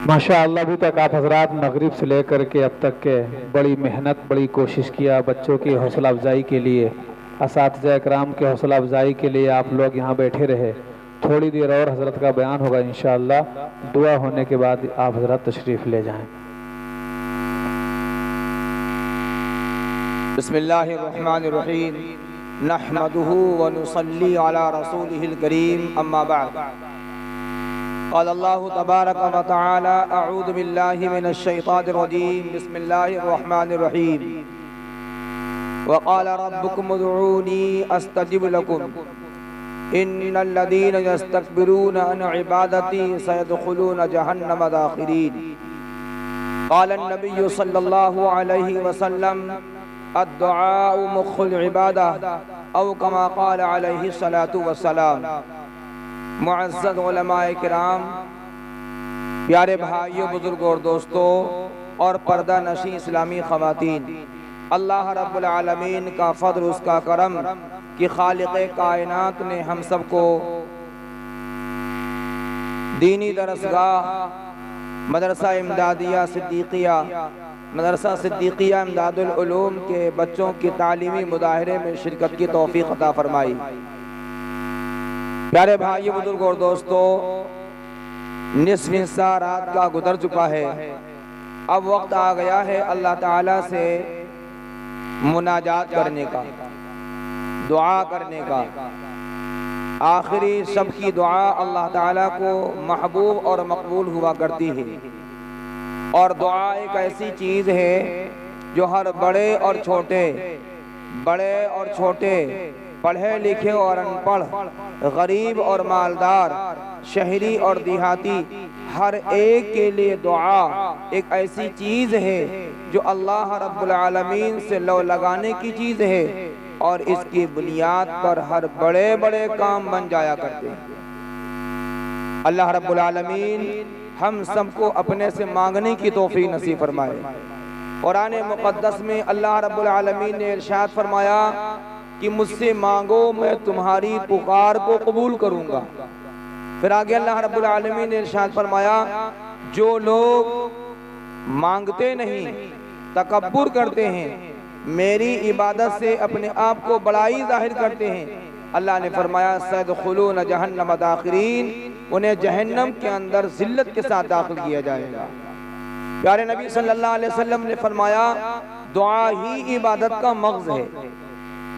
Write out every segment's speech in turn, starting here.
माशाअल्लाह अभी तक आप हजरात मगरिब से लेकर के अब तक के बड़ी मेहनत बड़ी कोशिश किया बच्चों की हौसला अफजाई के लिए, असातिज़ा इकराम के हौसला अफजाई के लिए आप लोग यहाँ बैठे रहे। थोड़ी देर और हजरत का बयान होगा इंशाअल्लाह। दुआ होने के बाद आप हजरत तशरीफ़ ले जाएं। बिस्मिल्लाहिर्रहमानिर्रहीम नहमदुहु व नुसल्ली अला रसूलिहिल करीम अम्मा बाद। क़ाल अल्लाहु तबारक व तआला अऊज़ु बिल्लाहि मिनश शैतानिर रजीम बिस्मिल्लाहिर्रहमानिर्रहीम व क़ाल रब्बुकुम उदऊनी अस्तजिब लकुम इन्नल लज़ीना यस्तकबिरूना अन इबादती सयदखुलूना जहन्नम दाखिरीन। क़ाल अन्नबिय्यु सल्लल्लाहु अलैहि वसल्लम अद्दुआउ मुख्खुल इबादह औ कमा क़ाल अलैहि सलातु वस्सलाम। मुअज़्ज़ज़ उलमाए किराम, प्यारे भाइयों, बुजुर्गों और दोस्तों और पर्दा नशी इस्लामी ख़वातीन, अल्लाह रब्बुल आलमीन का फ़ज़्ल उसका करम कि खालिक़े कायनात ने हम सबको दीनी दरसगाह मदरसा इमदादिया सिद्दीकिया मदरसा सिद्दीकिया इमदादुल उलूम के बच्चों की तालीमी मुदाहिरे में शिरकत की तौफ़ीक़ अता फरमाई। प्यारे भाइयों, बुजुर्ग और दोस्तों, निस्फ़ हिस्सा रात का गुजर चुका है। अब वक्त आ गया है अल्लाह ताला से मुनाजात करने का, दुआ करने का। आखिरी सबकी दुआ अल्लाह ताला को महबूब और मकबूल हुआ करती है। और दुआ एक ऐसी चीज़ है जो हर बड़े और छोटे, पढ़े लिखे और अनपढ़, गरीब और मालदार, शहरी और देहाती, हर एक के लिए दुआ एक ऐसी चीज़ है जो अल्लाह रब्बुल आलमीन से लौ लगाने की चीज़ है और इसकी बुनियाद पर हर बड़े बड़े काम बन जाया करते हैं। अल्लाह रब्बुल आलमीन हम सबको अपने से मांगने की तौफीक नसीब फरमाए। कुरान मुक़द्दस में अल्लाह रब्बुल आलमीन ने इरशाद फरमाया कि मुझसे मांगो, मैं तुम्हारी पुकार को कबूल करूंगा। फिर आगे अल्लाह रब्बुल आलमीन ने इरशाद फरमाया, जो लोग मांगते नहीं, तकब्बुर करते हैं, मेरी इबादत से अपने आप को बड़ाई जाहिर करते हैं, अल्लाह ने फरमाया सयदखुलूना जहन्नम दाखिरीन, उन्हें जहन्नम के अंदर जिल्लत के साथ दाखिल किया जाएगा। प्यारे नबी सल्लल्लाहु अलैहि वसल्लम ने फरमाया, दुआ ही इबादत का मग़ज़ है,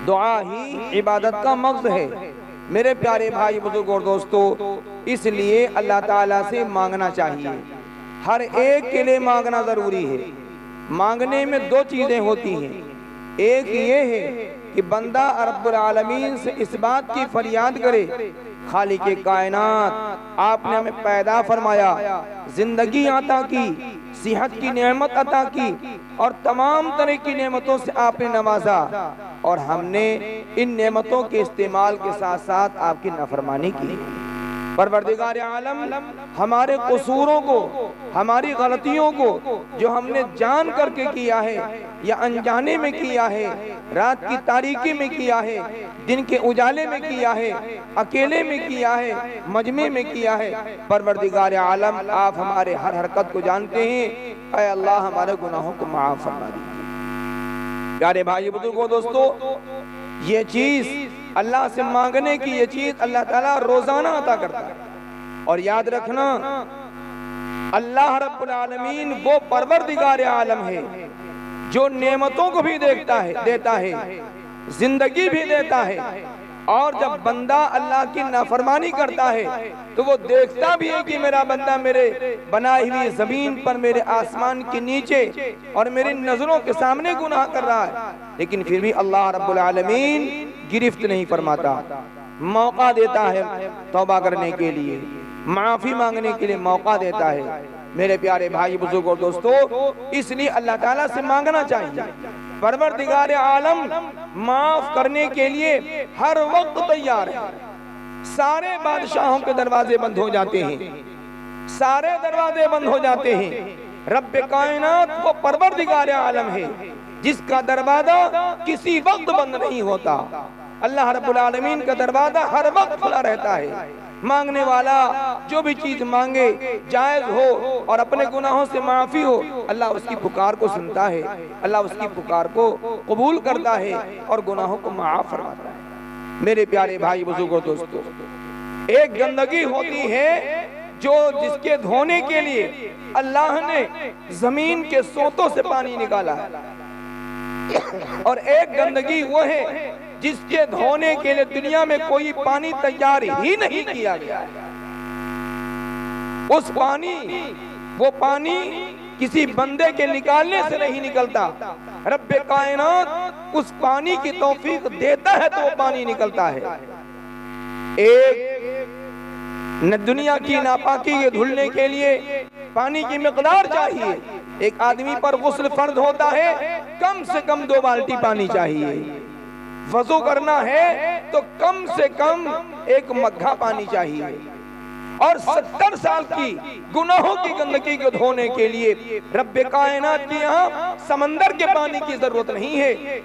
दुआ ही इबादत का मग़ज़ है। मेरे प्यारे भाई, बुजुर्ग और दोस्तों, इसलिए अल्लाह ताला से मांगना चाहिए। हर एक के लिए मांगना ज़रूरी है। मांगने में दो चीज़ें होती हैं। एक ये है कि बंदा रब्बुल आलमीन से इस बात की फरियाद करे, खालिक़े कायनात आपने हमें पैदा फरमाया, जिंदगी अता की, सेहत की नेमत अता की और तमाम तरह की नेमतों से आपने नवाजा और हमने इन नेमतों के इस्तेमाल के साथ साथ आपकी नाफरमानी की। परवरदिगार आलम हमारे कसूरों को, हमारी गलतियों को जो हमने जान करके किया है या अनजाने में किया है, रात की तारीकी में किया है, दिन के उजाले में किया है, अकेले में किया है, मजमे में किया है, परवरदिगार आलम आप हमारे हर हरकत को जानते हैं। ऐ अल्लाह हमारे गुनाहों को माफ फरमा दीजिए। प्यारे भाई, बुजुर्गों, दोस्तों, ये चीज अल्लाह से मांगने की, ये चीज अल्लाह ताला रोजाना अता करता है। और याद रखना, अल्लाह रब्बुल आलमीन वो परवरदिगार आलम है जो नेमतों को भी देता है, जिंदगी भी देता है। और जब बंदा अल्लाह की नाफरमानी करता है तो वो देखता भी है कि मेरा बंदा मेरे बनाई हुई जमीन पर, मेरे आसमान के नीचे और मेरी नजरों के सामने गुनाह कर रहा है, लेकिन फिर भी अल्लाह रब्बुल आलमीन गिरफ्त नहीं फरमाता, मौका देता है तौबा करने के लिए, माफी मांगने के लिए मौका देता है। मेरे प्यारे भाई, बुजुर्गों, दोस्तों, इसलिए अल्लाह ताला से मांगना चाहिए। परवरदिगार आलम माफ करने के लिए हर वक्त तैयार है। सारे बादशाहों के दरवाजे बंद हो जाते हैं, सारे दरवाजे बंद हो जाते हैं। रब कायनात वो परवरदिगार आलम है जिसका दरवाजा किसी वक्त बंद नहीं होता। अल्लाह रब्बुल आलमीन का दरवाजा हर वक्त खुला रहता है। मांगने वाला जो भी चीज मांगे जायज हो और अपने गुनाहों से माफी हो, अल्लाह उसकी पुकार को सुनता है, अल्लाह उसकी पुकार को कबूल करता है और गुनाहों को माफ फरमाता है। मेरे प्यारे भाई बुजुर्गों दोस्तों, एक गंदगी होती है जो जिसके धोने के लिए अल्लाह ने जमीन के सोतों से पानी निकाला है, और एक गंदगी वो है जिसके धोने के लिए दुनिया में कोई पानी तैयार ही नहीं किया गया है। उस पानी, वो पानी किसी बंदे के निकालने से नहीं निकलता, रब्बे कायनात उस पानी की तौफीक देता है तो वो पानी निकलता है। एक न दुनिया की नापाकी के धुलने के लिए पानी की मिकदार चाहिए। एक आदमी पर गुस्ल फर्ज होता है, कम से कम 2 बाल्टी पानी चाहिए। वजू करना है तो कम से कम 1 मग्घा पानी चाहिए। और 70 साल की गुनाहों की गंदगी को धोने के लिए रब्बे कायनात के यहाँ समंदर के पानी की जरूरत नहीं है।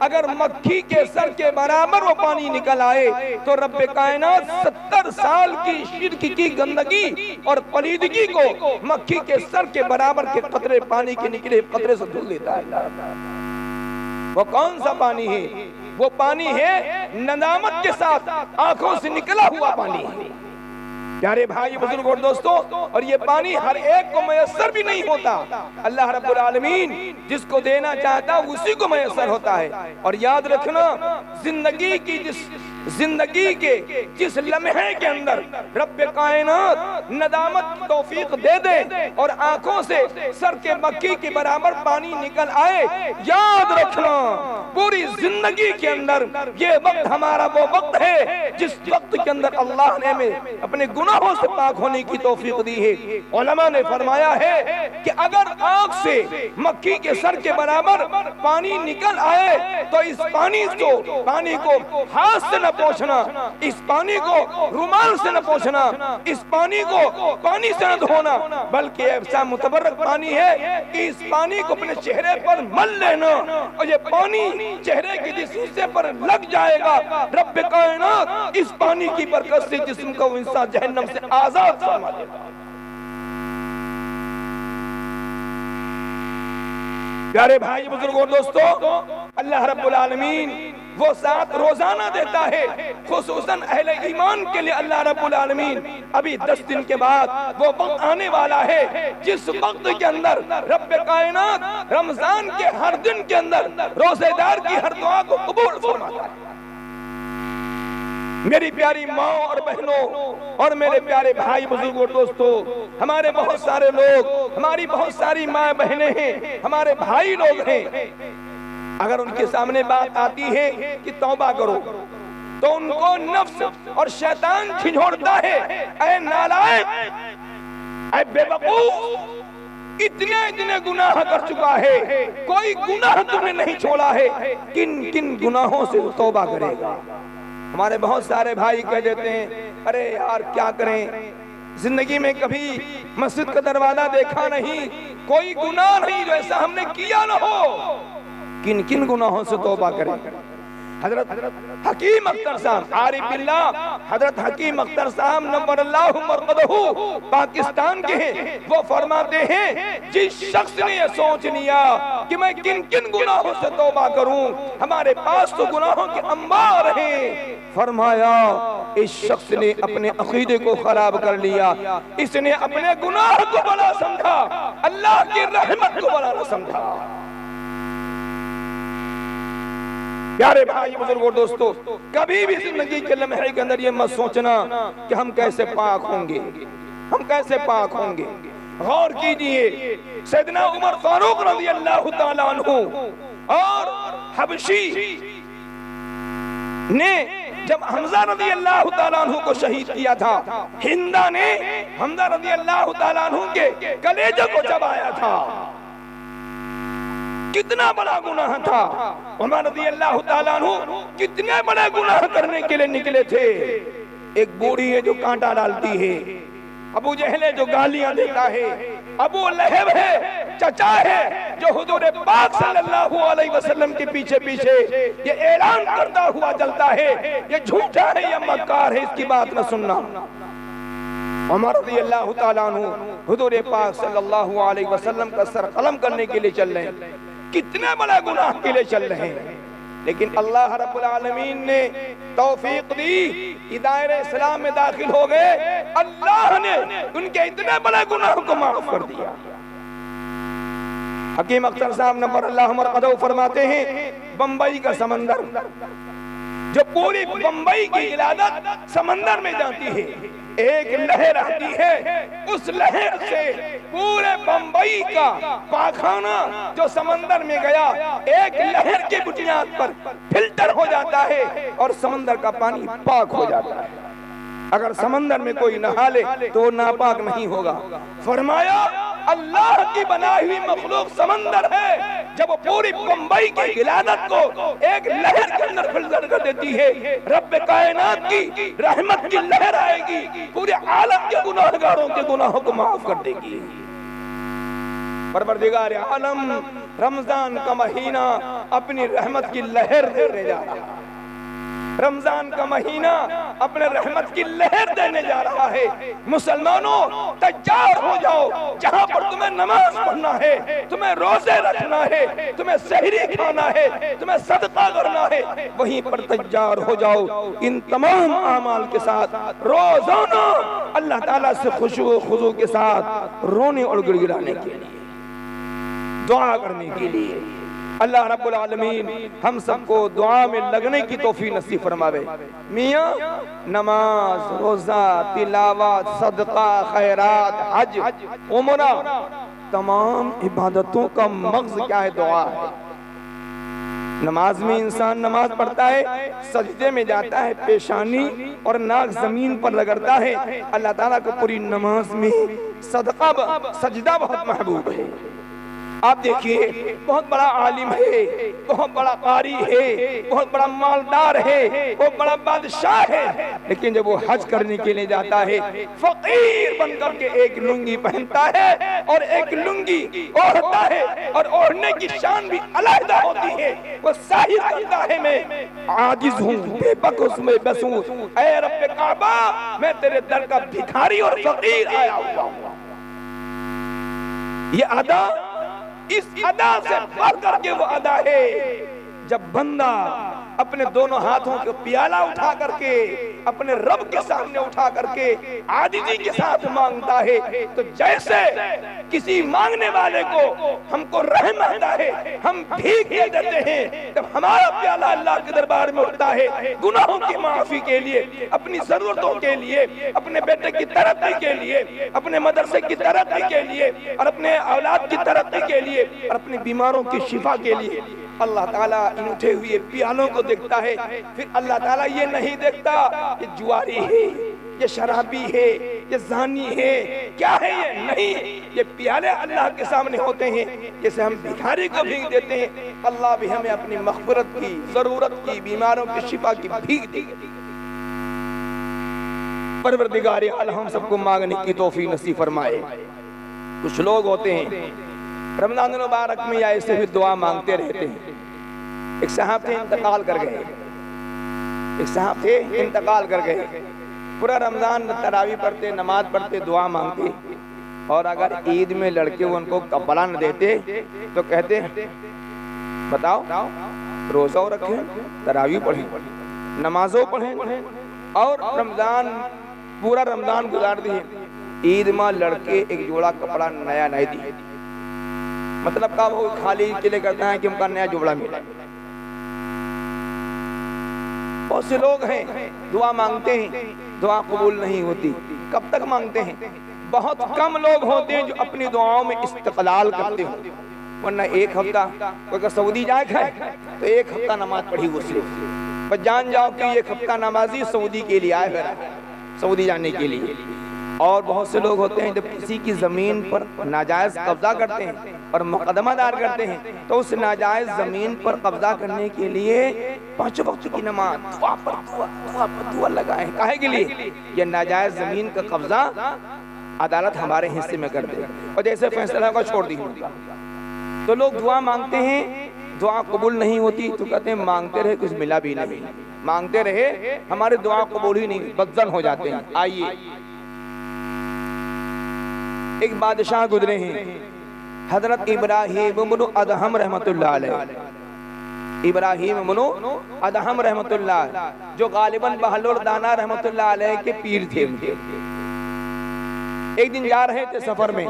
अगर मक्खी के सर के बराबर वो पानी निकल आए तो रब्बे कायनात 70 साल की शिर्क की गंदगी और पलीदगी को मक्खी के सर के बराबर के कतरे पानी के निकले कतरे से धुल देता है। वो कौन सा पानी है? वो पानी है नदामत के साथ आंखों से निकला हुआ पानी। प्यारे भाई बुजुर्गों और दोस्तों, और ये पानी हर एक को मयसर भी नहीं होता। अल्लाह रब्बुल आलमीन जिसको देना चाहता उसी को मयसर होता है। और याद रखना, जिंदगी के जिस लम्हे के अंदर रब्बे कायनात नदामत की तौफीक दे दे और आंखों से सर के मक्खी के बराबर पानी निकल आए, याद रखना पूरी जिंदगी के अंदर ये वक्त हमारा वो वक्त है जिस वक्त के अंदर अल्लाह ने हमें अपने गुनाहों से पाक होने की तौफीक दी है। उलमा ने फरमाया है कि अगर आंख से मक्खी के सर के बराबर पानी निकल आए तो इस पानी को हाथ से न पोंछना, इस पानी को रुमाल से न पोंछना, इस पानी को पानी से न धोना, बल्कि ऐसा मुतबर्रक पानी है कि इस पानी को अपने चेहरे पर मल लेना और ये पानी चेहरे के जिस हिस्से पर लग जाएगा, रब्बे कायनात इस पानी की बरकत से जिस्म को इंसान जहन्नम से आजाद फरमा देगा। प्यारे भाई बुजुर्गों दोस्तों, अल्लाह रब्बुल आलमीन वो साथ रोजाना देता है, खुसूसन अहले ईमान के लिए। अल्लाह रब्बुल आलमीन अभी 10 दिन के बाद वो वक्त आने वाला है जिस वक्त के अंदर रब्बे कायनात रमजान के हर दिन के अंदर रोजेदार की हर दुआ को कबूल फरमाता है। मेरी प्यारी माँ और बहनों और मेरे प्यारे भाई बुजुर्गों दोस्तों, हमारे बहुत सारे लोग, हमारी बहुत सारी माँ बहनें हैं, हमारे भाई लोग हैं, अगर उनके सामने बात आती है कि तौबा करो तो उनको नफ्स और शैतान झिझोड़ता है, ऐ नालायक, ऐ बेवकूफ, इतने गुनाह कर चुका है, कोई गुनाह तुमने नहीं छोड़ा है, किन किन गुनाहों से तौबा करेगा। हमारे बहुत सारे भाई कह देते हैं, अरे यार क्या करें, जिंदगी में कभी मस्जिद का दरवाजा देखा नहीं, कोई गुनाह नहीं जो ऐसा हमने किया ना हो। किन किन गुनाहों से तौबा करें। हजरत हकीम अख्तर साहब आरिफ बिल्लाह, हजरत हकीम अख्तर साहब नव्वर अल्लाहु मरकदहू पाकिस्तान के हैं, वो फरमाते हैं जिस शख्स ने ये सोच लिया कि मैं किन किन गुनाहों से तौबा करूं, हमारे पास तो गुनाहों के अंबार हैं, फरमाया इस शख्स ने अपने अकीदे को खराब कर लिया, इसने अपने गुनाह को बड़ा समझा, अल्लाह की रहमत को बड़ा न समझा। प्यारे भाई बुजुर्गों दोस्तों, कभी भी जिंदगी के लम्हे के अंदर ये मत सोचना कि हम कैसे पाक होंगे, हम कैसे पाक होंगे। गौर कीजिए, सैयदना उमर फारूक रज़ी अल्लाह ताला अन्हु और हबशी ने जब हमजा रज़ी अल्लाह ताला अन्हु को शहीद किया था, हिंदा ने हमजा रज़ी अल्लाह ताला अन्हु के कलेजे को चबाया था। कितना बड़ा गुनाह था। उमर रज़ी अल्लाह ताला अन्हु कितने बड़े गुनाह करने के लिए निकले थे। एक बूढ़ी है जो कांटा डालती है, अबू जहल है जो गालियां देता है, अबू लहब है चचा है जो हुजूर पाक सल्लल्लाहु अलैहि वसल्लम के पीछे पीछे ये ऐलान करता हुआ चलता है ये झूठा है, ये मक्कार है, इसकी बात न सुनना। उमर रज़ियल्लाहु ताला अन्हु हुजूर पाक सल्लल्लाहु अलैहि वसल्लम का सर कलम करने के लिए चल रहे हैं, कितने बड़ा गुनाह के लिए चल रहे हैं, लेकिन अल्लाह रब्बुल आलमीन ने तौफीक दी, दायरे इस्लाम में दाखिल हो गए, अल्लाह ने उनके इतने बड़े गुनाह को माफ कर दिया। हकीम अख्तर साहब नंबर अल्लाह मरकदहू फरमाते हैं, बंबई का समंदर, जो पूरी बंबई की इलादत समंदर में जाती है, एक लहर आती है, उस लहर से पूरे बंबई का पाखाना जो समंदर में गया एक लहर की बुनियाद पर फिल्टर हो जाता है और समंदर का पानी पाक हो जाता है। अगर समंदर में कोई नहा ले तो वो नापाक नहीं होगा। फरमाया अल्लाह की बनाई हुई मखलूक समंदर है, जब पूरी बंबई की गिलादत को एक लहर के अंदर फिल्टर कर देती है, रब कायनात की रहमत की लहर आएगी, पूरे आलम के गुनाहगारों के गुनाहों को माफ कर देगी। परवरदिगार आलम रमजान का महीना अपनी रहमत की लहर देने जा रहा है, रमजान का महीना अपने रहमत की लहर देने जा रहा है। मुसलमानों तैयार हो जाओ, जहां पर तुम्हें नमाज पढ़ना है, तुम्हें रोजे रखना है, तुम्हें सहरी खाना है, तुम्हें सदका करना है, वहीं पर तैयार हो जाओ इन तमाम आमाल के साथ, रोजाना अल्लाह ताला से खुशू खुजू के साथ रोने और गिड़गिड़ाने के लिए, दुआ करने के लिए। अल्लाह रब्बुल आलमीन हम सबको दुआ में लगने की तौफीक नसीब फरमावे। मियाँ नमाज, रोजा, तिलावत, सदका, खैरात, हज, उमरा, तमाम इबादतों का मग़ज़ क्या है? दुआ है। नमाज में इंसान नमाज पढ़ता है, सजदे में जाता है, पेशानी और नाक जमीन पर रगड़ता है। अल्लाह ताला को पूरी नमाज में सदका, सजदा बहुत महबूब है। आप देखिए, बहुत बड़ा आलिम है, बहुत बड़ा कारी है, बहुत बड़ा मालदार है, बहुत बड़ा बादशाह है, लेकिन जब वो हज करने के लिए जाता है, फकीर बनकर के एक लुंगी पहनता है और एक लुंगी ओढ़ता है, और ओढ़ने की शान भी अलग होती है। वो साहिब कहता है मैं आजिज हूँ, बेबस में बस हूँ, ऐ रब्बे काबा मैं तेरे दर का भिखारी और फकीर आया हुआ हूँ। ये अदा, इस अदा से बढ़ करके वो अदा है जब बंदा अपने दोनों हाथों के प्याला उठा करके अपने रब के सामने उठा करके आजिज़ी के साथ मांगता है, तो जैसे किसी मांगने वाले को हमको रहम आता है, हम भीख दे देते हैं, जब हमारा प्याला अल्लाह के दरबार में उठता है गुनाहों की माफी के लिए, अपनी जरूरतों के लिए, अपने बेटे की तरक्की के लिए, अपने मदरसे की तरक्की के लिए, और अपने औलाद की तरक्की के लिए, और अपने बीमारों की शिफा के लिए, अल्लाह ताला इन उठे हुए प्यालों को देखता है। फिर अल्लाह ताला ये नहीं देखता ये जुआरी है, ये शराबी है, ये जानी है, क्या है ये? नहीं, ये प्याले अल्लाह के सामने होते हैं। जैसे हम भिखारी को भीख देते हैं, अल्लाह भी हमें अपनी मग़फ़िरत की, जरूरत की, बीमारों की शिफा की भीख देगी। परवरदिगार आलम हम सबको मांगने की तौफीक नसीब फरमाए। कुछ लोग होते हैं रमज़ान मुबारक में या ऐसे भी दुआ मांगते रहते हैं। एक साहब थे, इंतकाल कर गए, एक साहब थे, इंतकाल कर गए। पूरा रमजान तरावी पढ़ते, नमाज पढ़ते, दुआ मांगते, और अगर ईद में लड़के उनको कपड़ा न देते तो कहते बताओ रोजा रखे, तरावी पढ़े, नमाजों पढ़े, और रमजान पूरा रमजान गुजार दिए, ईद में लड़के एक जोड़ा कपड़ा नया नहीं दिए। मतलब का वो खाली के लिए करता है कि उनका नया जोड़ा मिला। बहुत से लोग हैं दुआ मांगते हैं, दुआ कबूल नहीं होती। कब तक मांगते हैं? बहुत कम लोग होते हैं जो अपनी दुआओं में इस्तिक़लाल करते हो, वरना एक हफ्ता कोई सऊदी जाए तो एक हफ्ता नमाज पढ़ी वो सिर्फ, बस जान जाओ कि एक हफ्ता नमाजी सऊदी के लिए आए हैं, सऊदी जाने के लिए। और बहुत से लोग होते हैं जब किसी की जमीन पर नाजायज कब्जा करते हैं और मुकदमा दायर करते हैं, तो उस नाजायज जमीन पर कब्जा करने के लिए 5 वक्त की नमाज, दुआ पर दुआ लगाए। काहे के लिए? ये नाजायज जमीन का कब्जा अदालत हमारे हिस्से में कर दे, और जैसे फैसला होगा छोड़ दी उनका। तो लोग दुआ मांगते हैं, दुआ कबूल नहीं होती तो कहते हैं मांगते रहे कुछ मिला भी नहीं, मांगते रहे हमारे दुआ कबूल ही नहीं, बदजन हो जाते हैं। आइए, एक बादशाह गुजरे हैं, हजरत इब्राहिम इब्न अदहम रहमतुल्लाह अलैह। इब्राहिम इब्न अदहम रहमतुल्लाह, जो गालिबन बहलोल दाना रहमतुल्लाह अलैह के पीर थे। एक दिन जा रहे थे सफर में,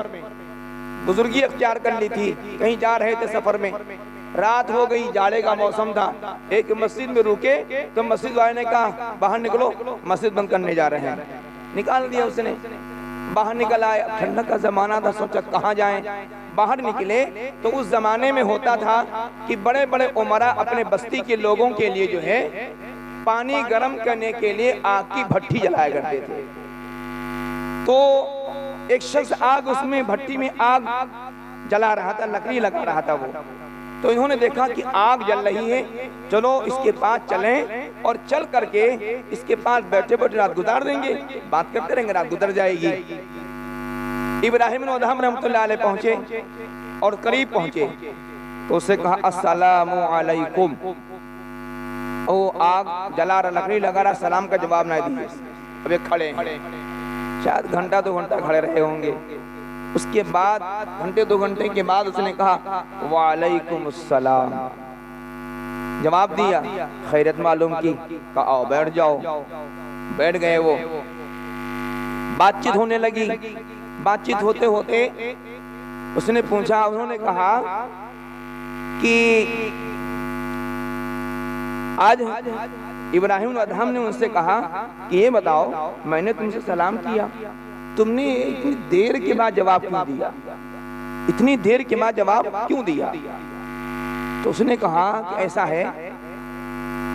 बुजुर्गी अख्तियार कर ली थी, कहीं जा रहे थे सफर में, रात हो गई, जाड़े का मौसम था। एक मस्जिद में रुके तो मस्जिद वाले ने कहा बाहर निकलो, मस्जिद बंद करने जा रहे हैं। निकाल दिया उसने, बाहर निकल आए। ठंडक का जमाना था, सोचा कहाँ जाएं। बाहर निकले तो उस जमाने में होता था कि बड़े बड़े उमरा अपने बस्ती के लोगों के लिए जो है पानी गर्म करने के लिए आग की भट्टी जलाया करते थे। तो एक शख्स आग, उसमें भट्टी में आग जला रहा था, लकड़ी लगा रहा था वो। तो इन्होंने देखा कि आग जल रही है, चलो इसके पास चलें और चल करके इसके पास बैठे बैठे रात गुजार देंगे, बात करते रहेंगे, रात गुजर जाएगी। इब्राहिम इब्न अदहम रहमतुल्लाह अलैह पहुंचे और करीब पहुंचे तो उससे कहा अस्सलामु अलैकुम। वो आग जला रहा, लकड़ी लगा रहा, सलाम का जवाब ना दिए। अब एक खड़े हैं, शायद घंटा 2 घंटा खड़े रहे होंगे। उसके बाद घंटे 2 घंटे के बाद उसने कहा वालेकुम अस्सलाम, जवाब दिया, खैरियत मालूम की, कहा आओ बैठ जाओ। बैठ गए वो, बातचीत होने लगी। बातचीत होते होते उसने पूछा, उन्होंने कहा कि आज इब्राहिम अदहम ने उनसे कहा कि ये बताओ, मैंने तुमसे सलाम किया, तुमने इतनी देर के बाद जवाब क्यों दिया? इतनी देर के बाद जवाब क्यों दिया? तो उसने कहा कि ऐसा है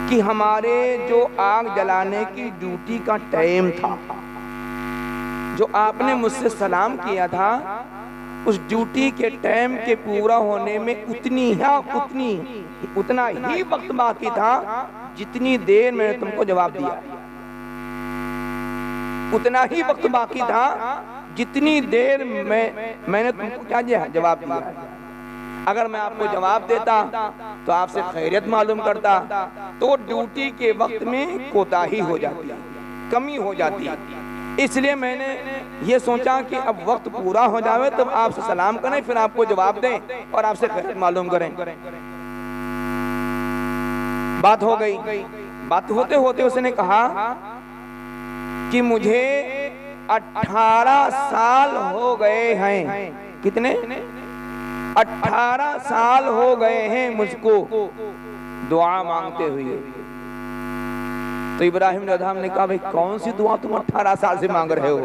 कि हमारे जो आग जलाने की ड्यूटी का टाइम था, जो आपने मुझसे सलाम किया था, उस ड्यूटी के टाइम के पूरा होने में उतना ही वक्त बाकी था जितनी देर मैंने तुमको जवाब दिया। उतना ही वक्त बाकी था जितनी देर मैंने तुमको क्या दिया, जवाब दिया। अगर मैं आपको जवाब देता तो आपसे खैरियत मालूम करता, तो ड्यूटी के वक्त में कोताही हो जाती, कमी हो जाती। इसलिए मैंने ये सोचा कि अब वक्त पूरा हो जावे तब आपसे सलाम करें, फिर आपको जवाब दें और आपसे खैरियत मालूम करें। बात हो गई। बात होते होते उसने कहा कि मुझे 18 साल हो गए हैं। कितने? 18 साल हो गए हैं मुझको दुआ मांगते हुए। तो इब्राहिम अदहम ने कहा भाई कौन सी दुआ तुम 18 साल से मांग रहे हो?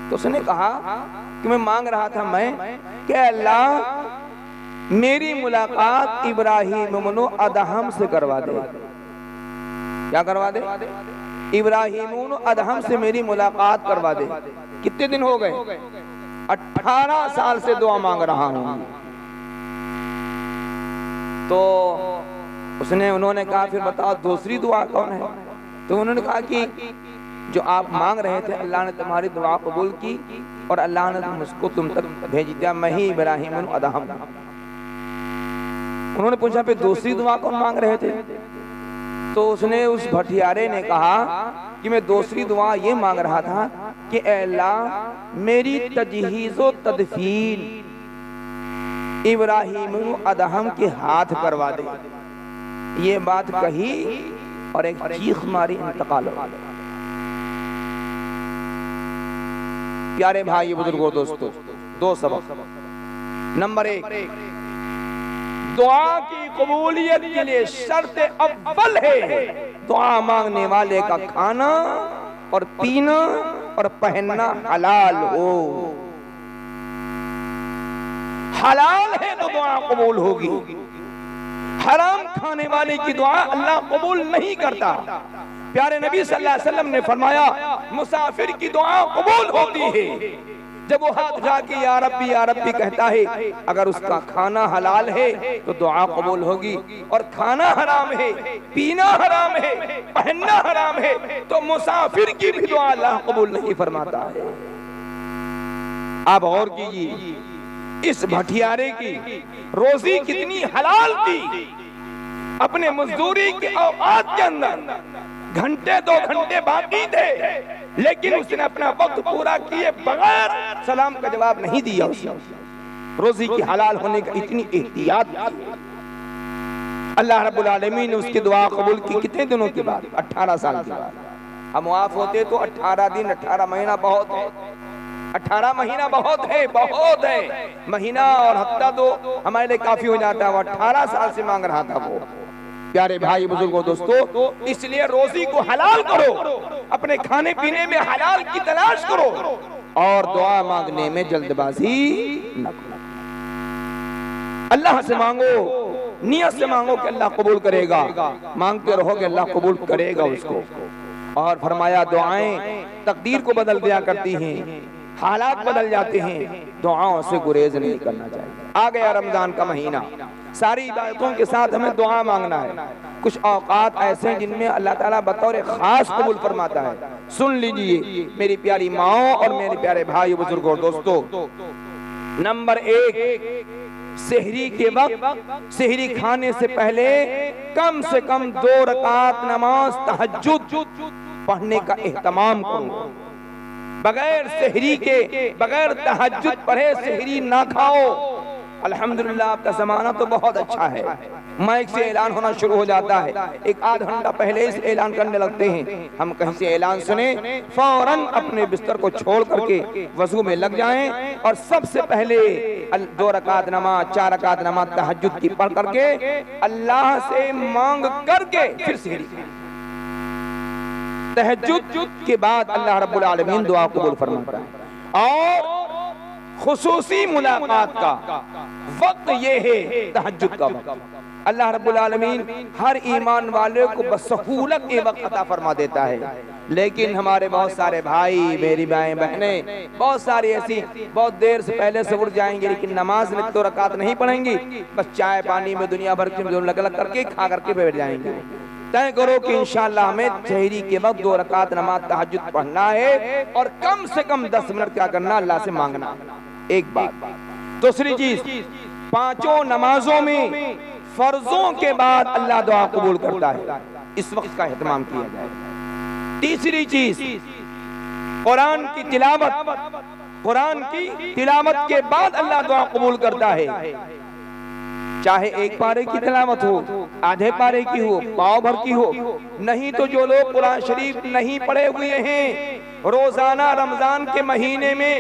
तो उसने कहा कि मैं मांग रहा था कि अल्लाह मेरी मुलाकात इब्राहिम इब्न अदहम से करवा दे। क्या करवा दे? इब्राहिम इब्न अदहम से मेरी मुलाकात करवा दे। कितने दिन हो गए? 18 साल से दुआ मांग रहा हूं। तो उन्होंने कहा फिर बताओ दूसरी दुआ कौन है? तो उन्होंने कहा कि जो आप मांग रहे थे अल्लाह ने तुम्हारी दुआ कबूल की और अल्लाह ने मुझको तुम तक भेज दिया, मैं ही इब्राहिम इब्न अदहम। उन्होंने पूछा फिर दूसरी दुआ कौन मांग रहे थे? तो उसने, उस भटियारे ने कहा कि मैं दूसरी दुआ ये मांग रहा था कि अल्लाह मेरी तजहीज़ो तदफीन इब्राहिम इब्न अदहम के हाथ करवा दे। ये बात कही और एक चीख मारी, इंतकाल हो। प्यारे भाई बुजुर्गों दोस्तों, 2 सबक। नंबर 1, दुआ की कबूलियत के लिए शर्त अव्वल है दुआ मांगने वाले का खाना और पीना और पहनना हलाल हो। हलाल है तो दुआ कबूल होगी। हराम खाने वाले की दुआ अल्लाह कबूल नहीं करता। प्यारे नबी सल्लल्लाहु अलैहि वसल्लम ने फरमाया मुसाफिर की दुआ कबूल होती है जब वो हाथ उठा के या रब्बी कहता है। अगर उसका खाना हलाल है तो दुआ कबूल होगी, और खाना हराम है, पीना हराम है, पहनना हराम है तो मुसाफिर की भी दुआ अल्लाह कबूल नहीं फरमाता है। आप गौर कीजिए, इस भटियारे की रोजी कितनी हलाल थी। अपने मजदूरी के औकात के अंदर घंटे 2 घंटे बाकी थे, लेकिन उसने अपना वक्त पूरा किए बगैर सलाम का जवाब नहीं दिया। उसने रोजी की हलाल होने का इतनी एहतियात की। अल्लाह रब्बुल आलमीन ने उसकी दुआ कबूल की। कितने दिनों के बाद? 18 साल के बाद। हम मुआफ होते तो 18 दिन 18 महीना बहुत है। 18 महीना बहुत है, बहुत है। महीना और हफ्ता तो हमारे लिए काफी हो जाता है। वो 18 साल से मांग रहा था वो। प्यारे भाई बुजुर्गों दोस्तों, इसलिए रोजी को हलाल करो, अपने खाने पीने में हलाल की तलाश करो और दुआ मांगने में जल्दबाजी न करो। अल्लाह से मांगो, नियत से मांगो कि अल्लाह कबूल करेगा। मांगते रहोगे अल्लाह कबूल करेगा उसको। और फरमाया दुआएं तकदीर को बदल दिया करती हैं, हालात बदल जाते हैं। दुआओं से गुरेज नहीं करना चाहिए। आ गया रमजान का महीना, सारी इबादतों के साथ हमें दुआ मांगना है। कुछ औकात ऐसे हैं जिनमें अल्लाह ताला बतौर खास कबूल फरमाता है। सुन लीजिए मेरी प्यारी माओ और मेरे प्यारे भाई बुजुर्गों दोस्तों। नंबर 1, सेहरी के वक्त, सेहरी खाने से पहले कम से कम 2 रकात नमाज तहज्जुद पढ़ने का एहतमाम करो। बगैर सेहरी के, बगैर तहज्जुद पढ़े सेहरी ना खाओ। अल्हम्दुलिल्लाह आपका जमाना तो बहुत अच्छा है, माइक से ऐलान होना शुरू हो जाता है। 1 आध घंटा पहले से ऐलान करने लगते हैं। हम कहीं से ऐलान सुने फौरन अपने बिस्तर को छोड़ करके वजू में लग जाएं और सबसे पहले 2 रकात नमाज, 4 रकात नमाज तहज्जुद की पढ़ करके अल्लाह से मांग करके फिर सेहरी। तहज्जुद के बाद अल्लाह रब्बुल आलमीन दुआ कबूल फरमाता है। और खुसूसी मुलाकात का वक्त ये है तहज्जुद का वक्त। अल्लाह रब्बुल आलमीन हर ईमान वाले को बसहूलत ये वक्त अता फरमा देता है। लेकिन हमारे बहुत सारे भाई, मेरी बहनें, बहुत सारी ऐसी बहुत देर से पहले से उठ जाएंगे, लेकिन नमाज में 2 रकात नहीं पढ़ेंगी। बस चाय पानी में दुनिया भर के अलग अलग करके खा करके बैठ जाएंगे। तय करो कि इंशाअल्लाह हमें सेहरी के वक्त 2 रकात नमाज तहज्जुद पढ़ना है और कम से कम 10 मिनट क्या करना, अल्लाह से मांगना। एक बात। दूसरी चीज, 5 नमाजों में फर्जों के बाद अल्लाह दुआ कबूल करता है, इस वक्त का एहतमाम किया जाए। तीसरी चीज, कुरान की तिलावत, कुरान की तिलावत के बाद अल्लाह दुआ कबूल करता है। चाहे 1 पारे की तिलावत हो, आधे पारे की हो, पाव भर की हो। नहीं तो जो लोग कुरान शरीफ नहीं पढ़े हुए हैं, रोजाना रमजान के महीने में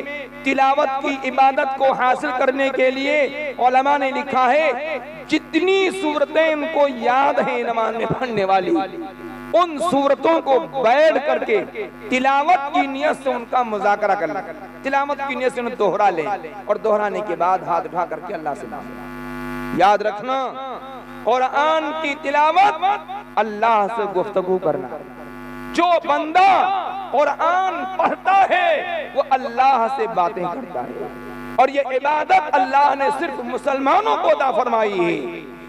तिलावत की इबादत को हासिल करने के लिए उलमा ने लिखा है जितनी सूरतें उनको याद हैं नमाज में पढ़ने वाली, उन सूरतों को बैठ करके तिलावत की नियत से उनका मुज़ाकरा करना, तिलावत की नियत से उन्हें दोहरा लें और दोहराने के बाद हाथ उठा करके अल्लाह से मांगना। याद रखना, कुरान की तिलावत अल्लाह से गुफ्तगू करना। जो बंदा कुरान पढ़ता है वो अल्लाह से बातें करता है। और ये इबादत अल्लाह ने सिर्फ मुसलमानों को अता फरमाई है,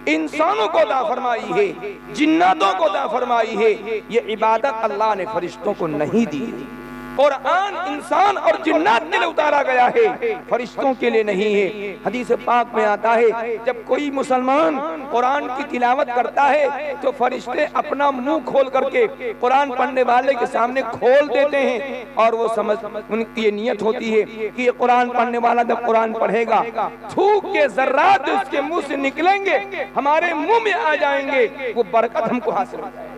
इंसानों को अता फरमाई है, जिन्नातों को अता फरमाई है। ये इबादत अल्लाह ने फरिश्तों को नहीं दी है। कुरान इंसान और जिन्नात के लिए उतारा गया है, फरिश्तों के लिए नहीं है। हदीस पाक में आता है जब कोई मुसलमान कुरान की तिलावत करता है तो फरिश्ते अपना मुंह खोल करके कुरान पढ़ने वाले के सामने खोल देते हैं और वो समझ, उनकी ये नियत होती है कि ये कुरान पढ़ने वाला जब कुरान पढ़ेगा थूक के जर्रात उसके मुंह से निकलेंगे, हमारे मुंह में आ जाएंगे, वो बरकत हमको हासिल हो जाएगी।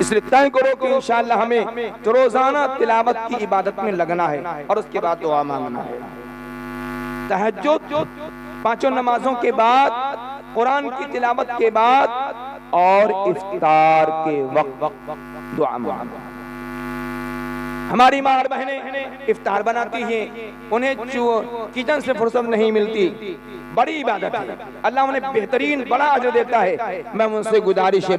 इसलिए तय करो कि इंशाअल्लाह हमें रोजाना तिलावत की इबादत में लगना है और उसके बाद दुआ मांगना है। तहज्जुद 5 नमाजों के बाद, कुरान की तिलावत के बाद और इफ्तार के वक्त दुआ मांगना। हमारी माँ और बहनें इफ्तार बनाती हैं, उन्हें किचन से फुर्सत नहीं मिलती, बड़ी इबादत है, अल्लाह उन्हें बेहतरीन बड़ा अजर देता है। मैं उनसे गुजारिश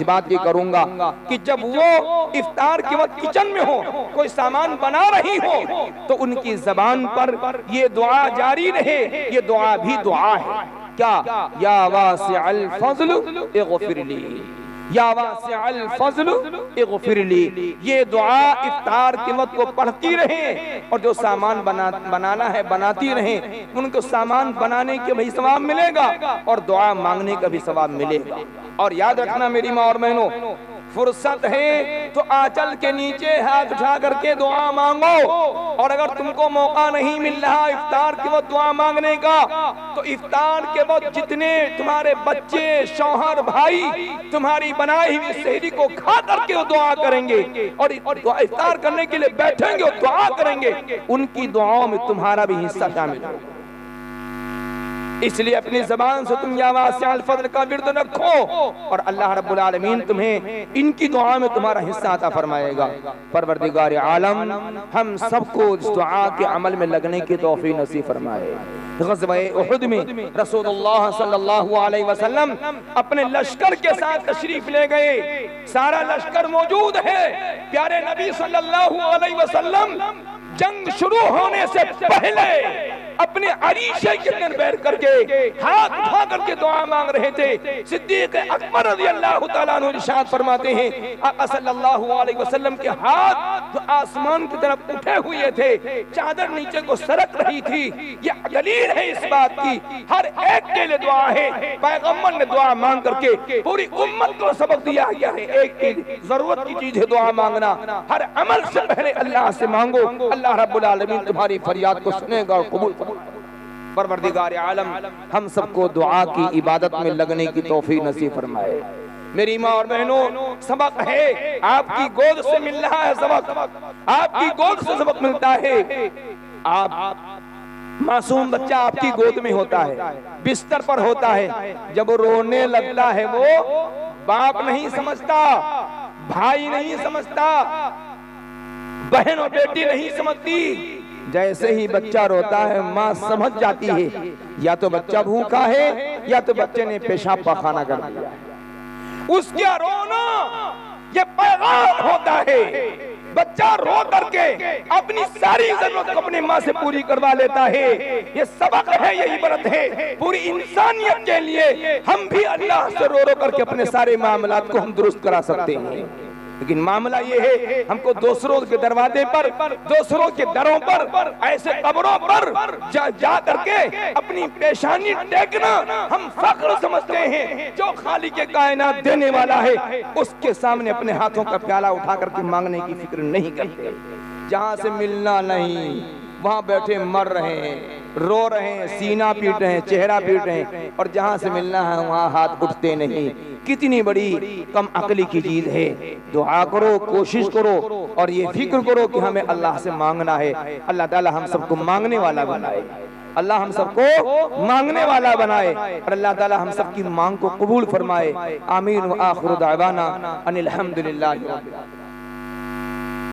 बात की करूंगा कि जब वो इफ्तार के वक्त किचन में हो, कोई सामान बना रही हो, तो उनकी जबान पर ये दुआ जारी रहे। ये दुआ भी दुआ है क्या? या वासिअल फज़ल इग़फिरली, या वासिअल फज़्ल इग़फिरली। ये दुआ इफ्तार के वक्त को पढ़ती रहें और जो सामान बनाना है बनाती रहें, उनको सामान बनाने के भी सवाब मिलेगा और दुआ मांगने का भी सवाब मिलेगा। और याद रखना मेरी माँ और बहनों, फुर्सत है तो आंचल के नीचे हाथ उठा करके दुआ मांगो, और अगर तुमको मौका नहीं मिल रहा इफ्तार के वक्त दुआ मांगने का, तो इफ्तार के वक्त जितने तुम्हारे बच्चे, शौहर, भाई तुम्हारी बनाई हुई सहरी को खा करके वो दुआ करेंगे और इफ्तार करने के लिए बैठेंगे और दुआ करेंगे, उनकी दुआओं में तुम्हारा भी हिस्सा शामिल होगा। इसलिए अपनी जबान से तुम या वासिअल फज़्ल का विर्द रखो और अल्लाह रब्बुल आलमीन तुम्हें इनकी दुआ में तुम्हारा हिस्सा अता फरमाएगा। परवरदिगार आलम हम सबको इस दुआ के अमल में लगने की तौफीक नसीब फरमाए। ग़ज़वा-ए उहुद में रसूलुल्लाह सल्लल्लाहु अलैहि वसल्लम अपने लश्कर के साथ तशरीफ ले गए, सारा लश्कर मौजूद है। प्यारे नबी सल्लल्लाहु अलैहि वसल्लम जंग शुरू होने से पहले अपने अरीशे के अंदर बैठ करके हाथ उठा करके दुआ मांग रहे थे। सिद्दीक़ अकबर रज़ियल्लाहु ताला अन्हु इरशाद फरमाते हैं, आका सल्लल्लाहु अलैहि वसल्लम के हाथ तो आसमान की तरफ उठे हुए थे, चादर नीचे को सरक रही थी। ये दलील है इस बात की, हर एक के लिए दुआ है। पैगंबर ने दुआ मांग करके पूरी उम्मत को सबक दिया गया है। एक की जरूरत की चीज है दुआ मांगना, हर अमल से पहले अल्लाह से मांगो, अल्लाह रब्बुल आलमीन तुम्हारी फरियाद को सुनेगा और कबूल करेगा। परवरदिगार आलम हम सबको दुआ की इबादत में लगने की तौफीक नसीब फरमाए। मेरी माँ और बहनों, सबक है, आपकी गोद से मिल रहा है सबक, आपकी गोद से सबक मिलता है। आप मासूम बच्चा आपकी गोद में होता है, बिस्तर पर होता है, जब वो रोने लगता है वो बाप नहीं समझता, भाई नहीं समझता, बहन और बेटी नहीं समझती। जैसे ही बच्चा रोता है माँ समझ जाती है, या तो बच्चा भूखा है या तो बच्चे ने पेशाब पाखाना कर दिया है। उसका रोना ये पैगाम होता है। बच्चा रो करके अपनी सारी जरूरत अपनी माँ से पूरी करवा लेता है। ये सबक है, ये इबरत है पूरी इंसानियत के लिए। हम भी अल्लाह से रो रो करके अपने सारे मामलात को हम दुरुस्त करा सकते हैं, लेकिन मामला ये है हमको दूसरों के दरवाजे पर, दूसरों के दरों पर, ऐसे कब्रों पर जा करके अपनी पेशानी टेकना हम फख्र समझते हैं। जो खालिक के कायनात देने वाला है उसके सामने अपने हाथों का प्याला उठा करके मांगने की फिक्र नहीं करते। जहाँ से मिलना नहीं वहाँ बैठे मर रहे हैं, रो रहे हैं, सीना पीट रहे हैं, चेहरा पीट रहे हैं, और जहाँ से मिलना है वहाँ हाथ उठते नहीं। कितनी बड़ी कम अकली की चीज है। दुआ करो, कोशिश करो और ये फिक्र करो कि हमें अल्लाह से मांगना है। अल्लाह ताला हम सबको मांगने वाला बनाए, अल्लाह हम सबको मांगने वाला बनाए और अल्लाह ताला हम सबकी मांग को कबूल फरमाए। आमीन व आखिर दावाना अनिल हम्दुलिल्लाहि रब्बिल आलमीन।